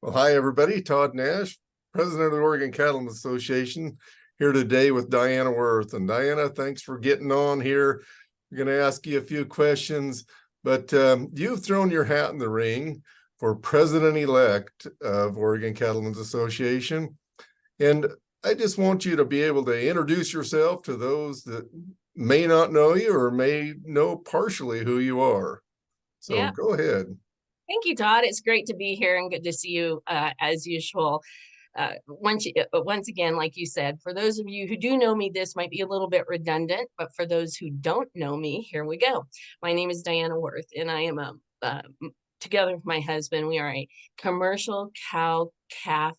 Well, hi, everybody. Todd Nash, president of the Oregon Cattlemen's Association, here today with Diana Wirth. And Diana, thanks for getting on here. We're going to ask you a few questions, but you've thrown your hat in the ring for president-elect of Oregon Cattlemen's Association. And I just want you to be able to introduce yourself to those that may not know you or may know partially who you are. So Yeah. go ahead. Thank you, Todd. It's great to be here and good to see you as usual. Once again, like you said, for those of you who do know me, this might be a little bit redundant, but for those who don't know me, here we go. My name is Diana Wirth, and I am together with my husband, we are a commercial cow, calf,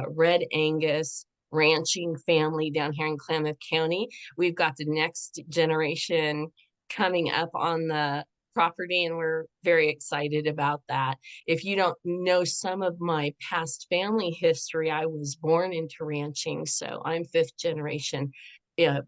red Angus ranching family down here in Klamath County. We've got the next generation coming up on the property, and we're very excited about that. If you don't know some of my past family history, I was born into ranching, so I'm fifth generation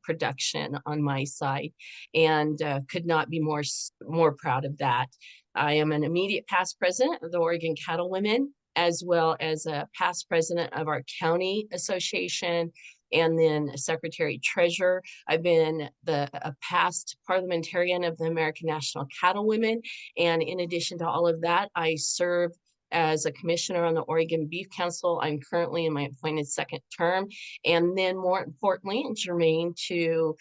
production on my side, and could not be more proud of that. I am an immediate past president of the Oregon Cattlewomen, as well as a past president of our county association, and then a secretary treasurer. I've been a past parliamentarian of the American National Cattlewomen. And in addition to all of that, I serve as a commissioner on the Oregon Beef Council. I'm currently in my appointed second term. And then more importantly, and germane to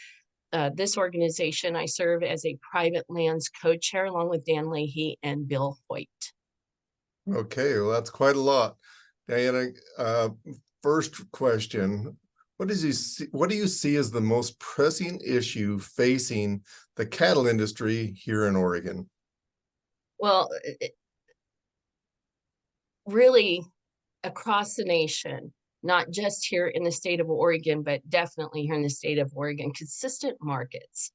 this organization, I serve as a private lands co-chair along with Dan Leahy and Bill Hoyt. Okay, well, that's quite a lot. Diana, first question, what do you see as the most pressing issue facing the cattle industry here in Oregon? Well, really across the nation, not just here in the state of Oregon, but definitely here in the state of Oregon, consistent markets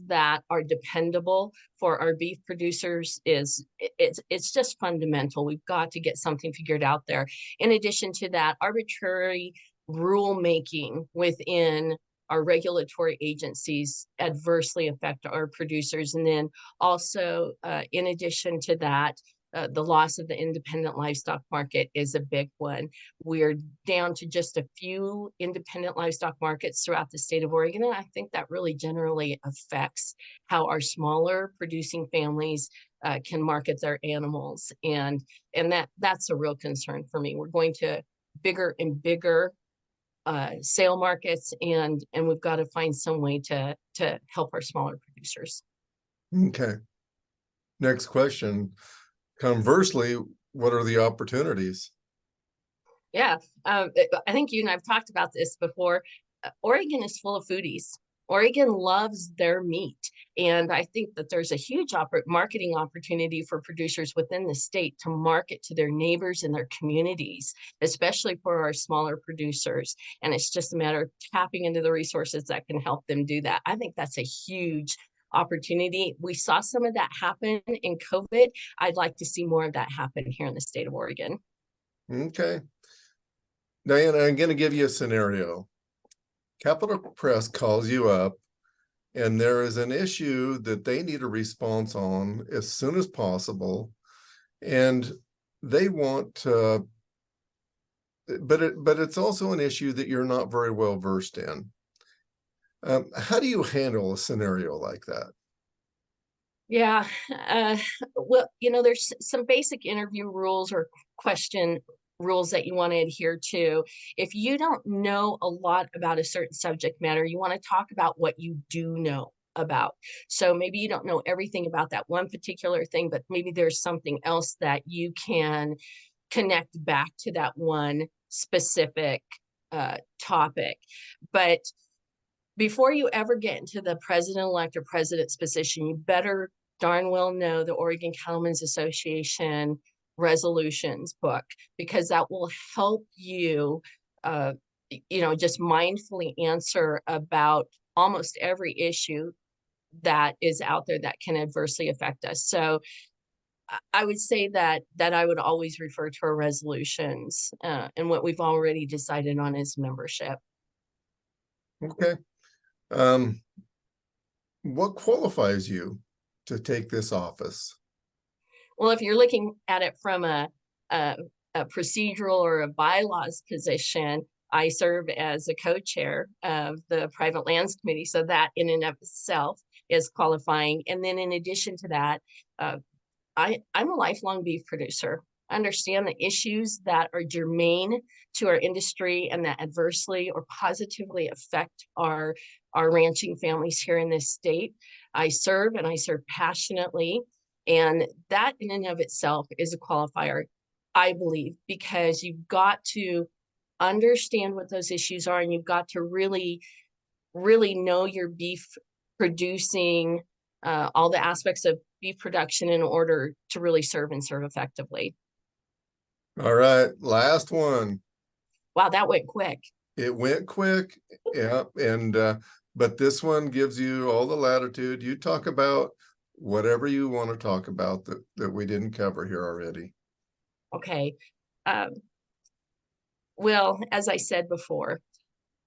that are dependable for our beef producers it's just fundamental. We've got to get something figured out there. In addition to that, arbitrary rule making within our regulatory agencies adversely affect our producers. And then also, in addition to that, the loss of the independent livestock market is a big one. We're down to just a few independent livestock markets throughout the state of Oregon, and I think that really generally affects how our smaller producing families can market their animals, and that's a real concern for me. We're going to bigger and bigger sale markets, and we've got to find some way to help our smaller producers. Okay. Next question. Conversely, what are the opportunities? Yeah, I think you and I've talked about this before. Oregon is full of foodies. Oregon loves their meat. And I think that there's a huge marketing opportunity for producers within the state to market to their neighbors and their communities, especially for our smaller producers. And it's just a matter of tapping into the resources that can help them do that. I think that's a huge opportunity. We saw some of that happen in COVID. I'd like to see more of that happen here in the state of Oregon. Okay. Diana, I'm going to give you a scenario. Capital Press calls you up and there is an issue that they need a response on as soon as possible. And they want but it's also an issue that you're not very well versed in. How do you handle a scenario like that? Yeah, well, there's some basic interview rules or question rules that you want to adhere to. If you don't know a lot about a certain subject matter, you want to talk about what you do know about. So maybe you don't know everything about that one particular thing, but maybe there's something else that you can connect back to that one specific topic. But before you ever get into the president-elect or president's position, you better darn well know the Oregon Cattlemen's Association resolutions book, because that will help you, just mindfully answer about almost every issue that is out there that can adversely affect us. So I would say that I would always refer to our resolutions, and what we've already decided on is membership. Okay. What qualifies you to take this office? Well, if you're looking at it from a a procedural or a bylaws position, I serve as a co-chair of the Private Lands Committee. So that in and of itself is qualifying. And then in addition to that, I'm a lifelong beef producer. I understand the issues that are germane to our industry and that adversely or positively affect our ranching families here in this state. I serve and I serve passionately. And that in and of itself is a qualifier, I believe, because you've got to understand what those issues are, and you've got to really, really know your beef producing, all the aspects of beef production in order to really serve and serve effectively. All right, last one. Wow, that went quick. It went quick, yeah, and but this one gives you all the latitude. You talk about whatever you want to talk about that we didn't cover here already. Okay. Well, as I said before,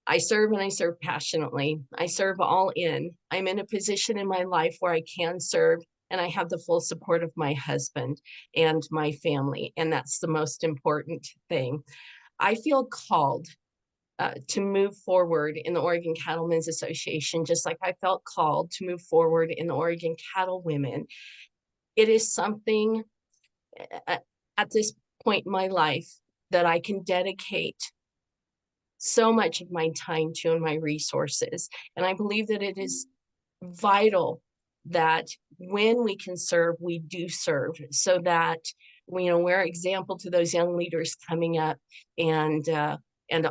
I serve and I serve passionately. I serve all in. I'm in a position in my life where I can serve, and I have the full support of my husband and my family. And that's the most important thing. I feel called to move forward in the Oregon Cattlemen's Association, just like I felt called to move forward in the Oregon Cattle Women. It is something at this point in my life that I can dedicate so much of my time to and my resources. And I believe that it is vital that when we can serve, we do serve, so that we're an example to those young leaders coming up, and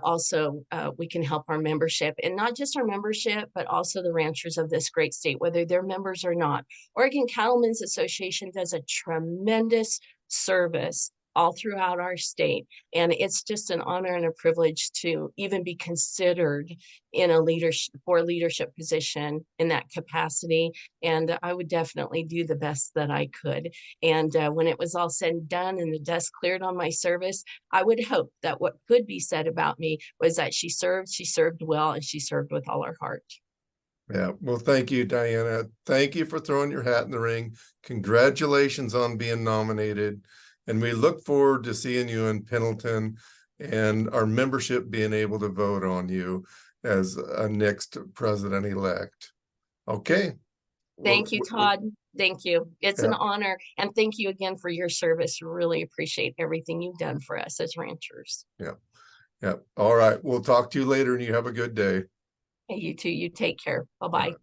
also we can help our membership, and not just our membership, but also the ranchers of this great state, whether they're members or not. Oregon Cattlemen's Association does a tremendous service all throughout our state. And it's just an honor and a privilege to even be considered in a leadership position in that capacity. And I would definitely do the best that I could. And when it was all said and done and the dust cleared on my service, I would hope that what could be said about me was that she served well, and she served with all her heart. Yeah, well, thank you, Diana. Thank you for throwing your hat in the ring. Congratulations on being nominated. And we look forward to seeing you in Pendleton and our membership being able to vote on you as a next president-elect. Okay. Thank you, Todd. Thank you. It's an Yeah. honor. And thank you again for your service. Really appreciate everything you've done for us as ranchers. Yeah. Yeah. All right. We'll talk to you later, and you have a good day. Hey, you too. You take care. Bye-bye.